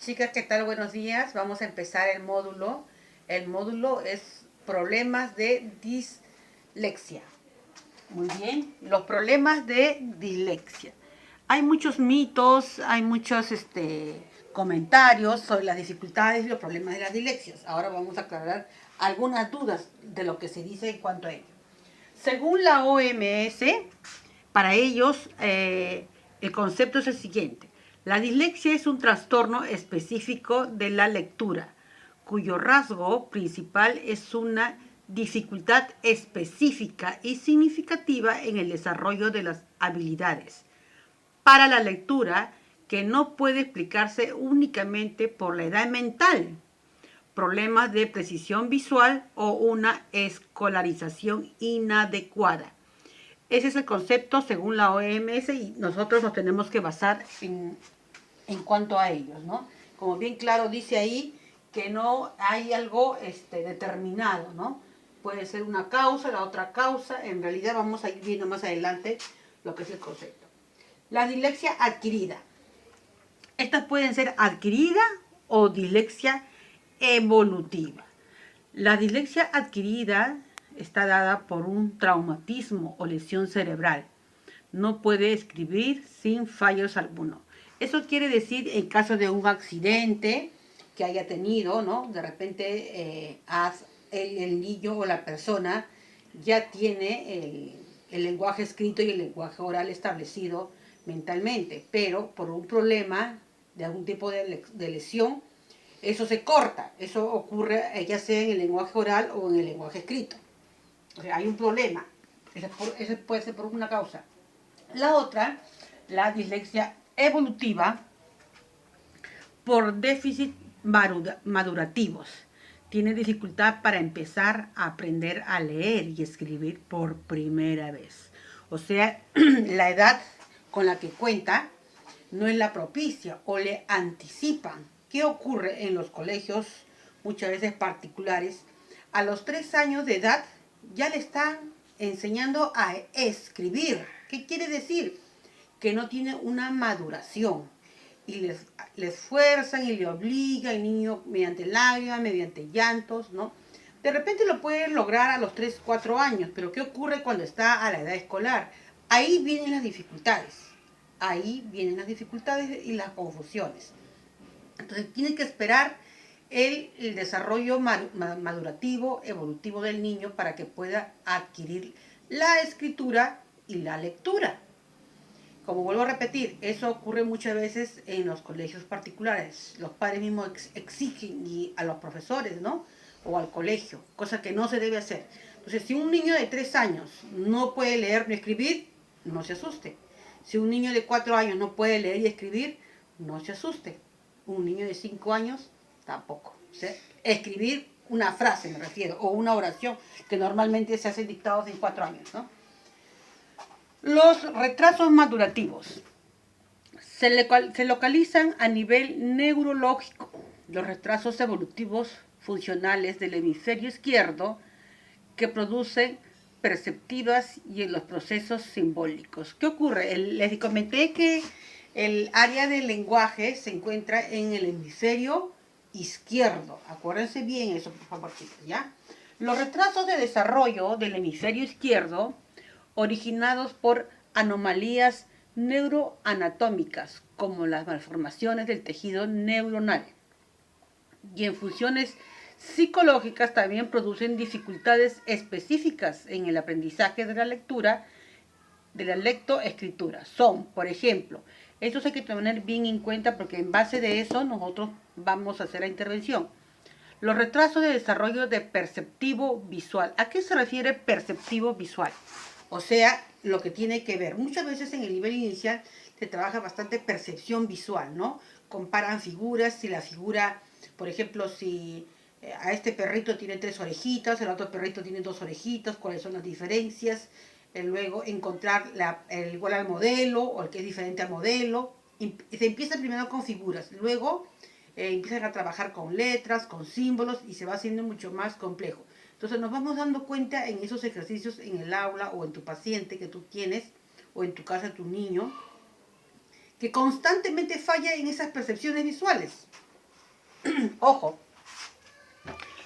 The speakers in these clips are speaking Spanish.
Chicas, ¿qué tal? Buenos días. Vamos a empezar el módulo. El módulo es problemas de dislexia. Muy bien. Los problemas de dislexia. Hay muchos mitos, hay muchos comentarios sobre las dificultades y los problemas de las dislexias. Ahora vamos a aclarar algunas dudas de lo que se dice en cuanto a ello. Según la OMS, para ellos el concepto es el siguiente. La dislexia es un trastorno específico de la lectura, cuyo rasgo principal es una dificultad específica y significativa en el desarrollo de las habilidades para la lectura que no puede explicarse únicamente por la edad mental, problemas de precisión visual o una escolarización inadecuada. Ese es el concepto según la OMS y nosotros nos tenemos que basar en cuanto a ellos, ¿no? Como bien claro dice ahí que no hay algo determinado, ¿no? Puede ser una causa, la otra causa. En realidad vamos a ir viendo más adelante lo que es el concepto. La dislexia adquirida. Estas pueden ser adquirida o dislexia evolutiva. La dislexia adquirida está dada por un traumatismo o lesión cerebral. No puede escribir sin fallos alguno. Eso quiere decir en caso de un accidente que haya tenido, ¿no? De repente el niño o la persona ya tiene el lenguaje escrito y el lenguaje oral establecido mentalmente, pero por un problema de algún tipo de lesión, eso se corta. Eso ocurre ya sea en el lenguaje oral o en el lenguaje escrito. O sea, hay un problema. Ese puede ser por una causa. La otra, la dislexia evolutiva por déficit madurativos. Tiene dificultad para empezar a aprender a leer y escribir por primera vez. O sea, la edad con la que cuenta no es la propicia o le anticipan. ¿Qué ocurre en los colegios, muchas veces particulares? A los 3 años de edad ya le están enseñando a escribir. ¿Qué quiere decir? Que no tiene una maduración. Y les fuerzan y le obligan al niño mediante lágrimas, mediante llantos, ¿no? De repente lo pueden lograr a los 3, 4 años, pero ¿qué ocurre cuando está a la edad escolar? Ahí vienen las dificultades. Ahí vienen las dificultades y las confusiones. Entonces tiene que esperar el desarrollo madurativo, evolutivo del niño para que pueda adquirir la escritura y la lectura. Como vuelvo a repetir, eso ocurre muchas veces en los colegios particulares. Los padres mismos exigen a los profesores, ¿no? O al colegio, cosa que no se debe hacer. Entonces, si un niño de 3 años no puede leer ni escribir, no se asuste. Si un niño de 4 años no puede leer y escribir, no se asuste. Un niño de 5 años, tampoco. O sea, escribir una frase, me refiero, o una oración, que normalmente se hacen dictados en 4 años, ¿no? Los retrasos madurativos se localizan a nivel neurológico. Los retrasos evolutivos funcionales del hemisferio izquierdo que producen perceptivas y en los procesos simbólicos. ¿Qué ocurre? Les comenté que el área del lenguaje se encuentra en el hemisferio izquierdo. Acuérdense bien eso, por favor, chicos, ¿ya? Los retrasos de desarrollo del hemisferio izquierdo originados por anomalías neuroanatómicas, como las malformaciones del tejido neuronal. Y en funciones psicológicas también producen dificultades específicas en el aprendizaje de la lectura, de la lectoescritura. Son, por ejemplo, estos hay que tener bien en cuenta porque en base de eso nosotros vamos a hacer la intervención. Los retrasos de desarrollo de perceptivo visual. ¿A qué se refiere perceptivo visual? O sea, lo que tiene que ver. Muchas veces en el nivel inicial se trabaja bastante percepción visual, ¿no? Comparan figuras, si la figura, por ejemplo, si a este perrito tiene 3 orejitas, el otro perrito tiene 2 orejitas, cuáles son las diferencias. Luego encontrar el igual al modelo o el que es diferente al modelo. Y se empieza primero con figuras, luego empiezan a trabajar con letras, con símbolos y se va haciendo mucho más complejo. Entonces nos vamos dando cuenta en esos ejercicios en el aula o en tu paciente que tú tienes o en tu casa tu niño que constantemente falla en esas percepciones visuales. Ojo,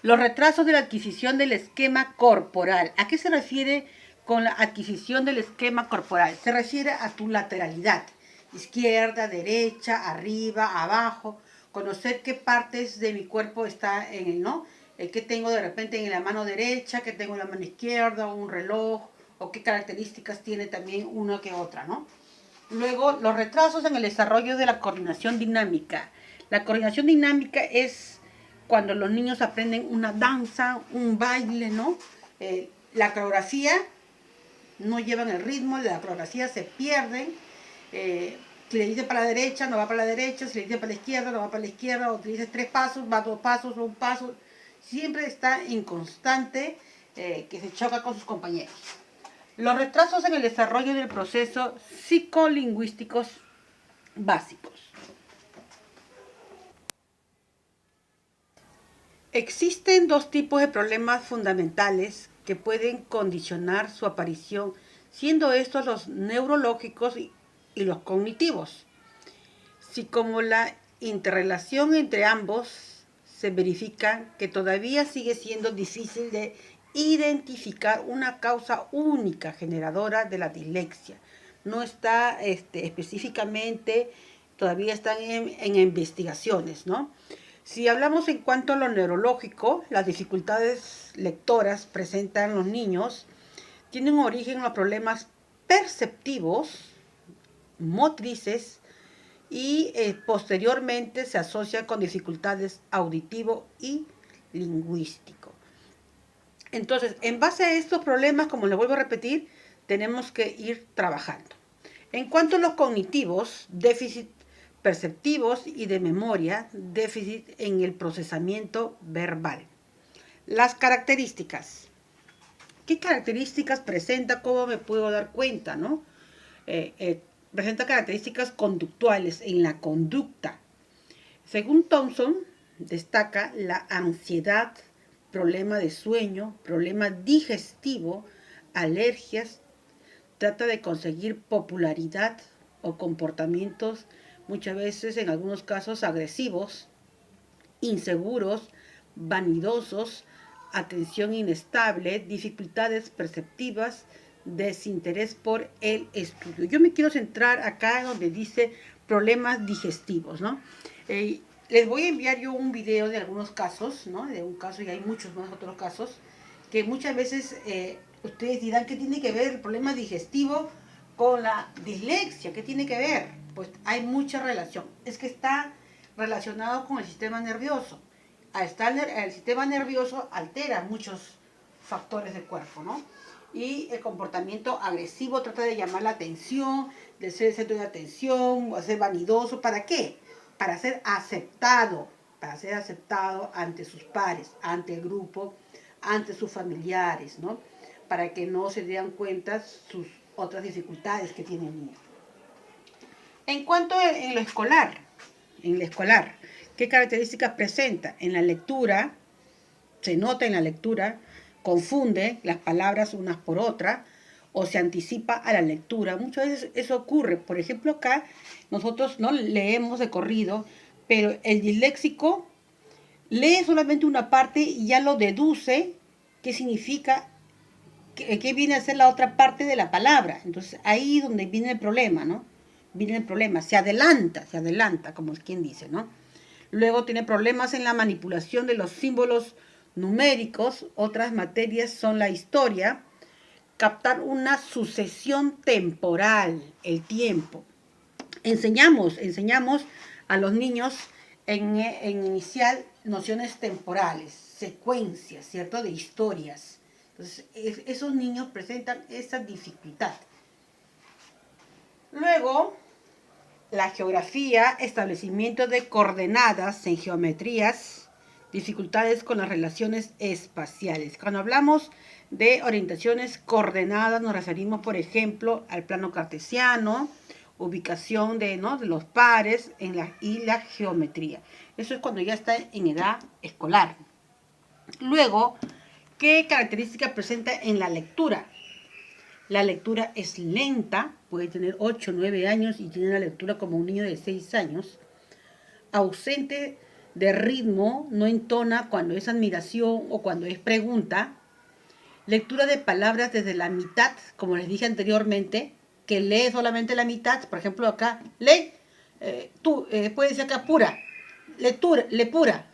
los retrasos de la adquisición del esquema corporal. ¿A qué se refiere con la adquisición del esquema corporal? Se refiere a tu lateralidad, izquierda, derecha, arriba, abajo, conocer qué partes de mi cuerpo está en el, ¿no? ¿Qué tengo de repente en la mano derecha, qué tengo en la mano izquierda, o un reloj, o qué características tiene también una que otra, ¿no? Luego, los retrasos en el desarrollo de la coordinación dinámica. La coordinación dinámica es cuando los niños aprenden una danza, un baile, ¿no? La coreografía, no llevan el ritmo, la coreografía se pierden. Si le dice para la derecha, no va para la derecha. Si le dice para la izquierda, no va para la izquierda. O si le dice 3 pasos, va 2 pasos, un paso. Siempre está inconstante, que se choca con sus compañeros. Los retrasos en el desarrollo del proceso psicolingüísticos básicos. Existen dos tipos de problemas fundamentales que pueden condicionar su aparición, siendo estos los neurológicos y los cognitivos. Si como la interrelación entre ambos se verifica que todavía sigue siendo difícil de identificar una causa única generadora de la dislexia. No está específicamente, todavía están en investigaciones, ¿no? Si hablamos en cuanto a lo neurológico, las dificultades lectoras presentan los niños tienen origen en los problemas perceptivos, motrices y posteriormente se asocian con dificultades auditivo y lingüístico. Entonces, en base a estos problemas, como les vuelvo a repetir, tenemos que ir trabajando. En cuanto a los cognitivos, déficit perceptivos y de memoria, déficit en el procesamiento verbal. Las características. ¿Qué características presenta? ¿Cómo me puedo dar cuenta, no? Presenta características conductuales en la conducta. Según Thompson, destaca la ansiedad, problema de sueño, problema digestivo, alergias, trata de conseguir popularidad o comportamientos muchas veces, en algunos casos, agresivos, inseguros, vanidosos, atención inestable, dificultades perceptivas, desinterés por el estudio. Yo me quiero centrar acá donde dice problemas digestivos, ¿no? Les voy a enviar yo un video de algunos casos, ¿no? De un caso y hay muchos más otros casos, que muchas veces ustedes dirán, ¿qué tiene que ver el problema digestivo con la dislexia? ¿Qué tiene que ver? Pues hay mucha relación. Es que está relacionado con el sistema nervioso. Al estar el sistema nervioso altera muchos factores del cuerpo, ¿no? Y el comportamiento agresivo trata de llamar la atención, de ser el centro de atención, o ser vanidoso. ¿Para qué? Para ser aceptado ante sus pares, ante el grupo, ante sus familiares, ¿no? Para que no se den cuenta sus otras dificultades que tiene el niño. En cuanto a lo escolar, ¿qué características presenta? En la lectura, se nota en la lectura, confunde las palabras unas por otras o se anticipa a la lectura. Muchas veces eso ocurre. Por ejemplo, acá nosotros no leemos de corrido, pero el disléxico lee solamente una parte y ya lo deduce qué significa, qué viene a ser la otra parte de la palabra. Entonces ahí es donde viene el problema, ¿no? Viene el problema, se adelanta, como quien dice, ¿no? Luego tiene problemas en la manipulación de los símbolos numéricos. Otras materias son la historia, captar una sucesión temporal, el tiempo. Enseñamos a los niños en inicial nociones temporales, secuencias, ¿cierto? De historias. Entonces, esos niños presentan esa dificultad. Luego, la geografía, establecimiento de coordenadas en geometrías, dificultades con las relaciones espaciales. Cuando hablamos de orientaciones coordenadas, nos referimos, por ejemplo, al plano cartesiano, ubicación de los pares y la geometría. Eso es cuando ya está en edad escolar. Luego, ¿qué características presenta en la lectura? La lectura es lenta, puede tener 8 o 9 años y tiene una lectura como un niño de 6 años. Ausente de ritmo, no entona cuando es admiración o cuando es pregunta. Lectura de palabras desde la mitad, como les dije anteriormente, que lee solamente la mitad. Por ejemplo, acá, lee, puede decir acá pura, lectura, le pura.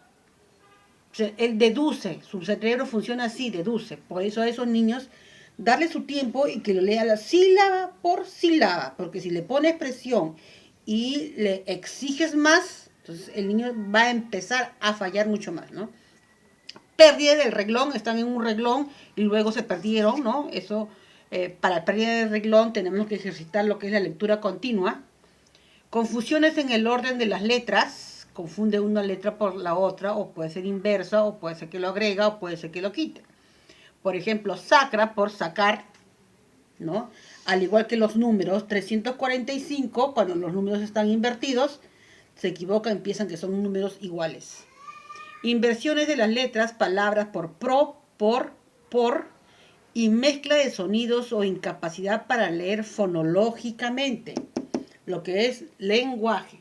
O sea, él deduce, su cerebro funciona así, deduce. Por eso a esos niños, darle su tiempo y que lo lea la sílaba por sílaba, porque si le pones presión y le exiges más, entonces el niño va a empezar a fallar mucho más, ¿no? Pérdida del reglón, están en un reglón y luego se perdieron, ¿no? Eso, para pérdida del reglón tenemos que ejercitar lo que es la lectura continua. Confusiones en el orden de las letras, confunde una letra por la otra, o puede ser inversa, o puede ser que lo agrega, o puede ser que lo quite. Por ejemplo, sacra por sacar, ¿no? Al igual que los números, 345, cuando los números están invertidos, se equivocan, piensan que son números iguales. Inversiones de las letras, palabras por pro, por, y mezcla de sonidos o incapacidad para leer fonológicamente, lo que es lenguaje.